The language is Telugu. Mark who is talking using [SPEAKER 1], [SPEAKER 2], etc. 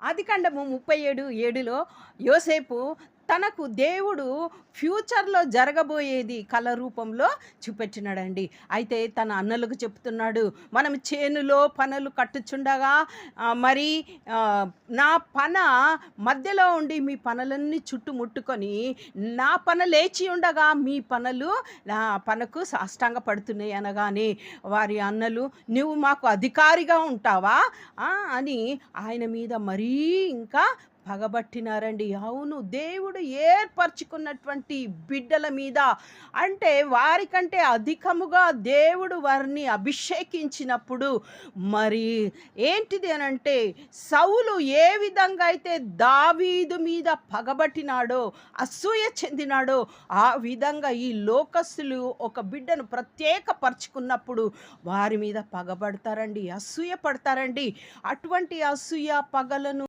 [SPEAKER 1] ఆదికాండము 37:7లో యోసేపు తనకు దేవుడు ఫ్యూచర్‌లో జరగబోయేది కల రూపంలో చూపెట్టినాడండి. అయితే తన అన్నలకు చెప్తున్నాడు, మనం చేనులో పనలు కట్టుచుండగా మరి నా పన మధ్యలో ఉండి మీ పనలన్నీ చుట్టుముట్టుకొని నా పన లేచి ఉండగా మీ పనలు నా పనకు సాష్టాంగ పడుతున్నాయి అనగానే వారి అన్నలు, నువ్వు మాకు అధికారిగా ఉంటావా అని ఆయన మీద మరీ ఇంకా పగబట్టినారండి. అవును, దేవుడు ఏర్పరచుకున్నటువంటి బిడ్డల మీద, అంటే వారికంటే అధికముగా దేవుడు వారిని అభిషేకించినప్పుడు మరి ఏంటిది అనంటే, సౌలు ఏ విధంగా అయితే దావీదు మీద పగబట్టినాడో, అసూయ చెందినాడో, ఆ విధంగా ఈ లోకస్తులు ఒక బిడ్డను ప్రత్యేకపరుచుకున్నప్పుడు వారి మీద పగబడతారండి, అసూయ పడతారండి. అటువంటి అసూయ పగలను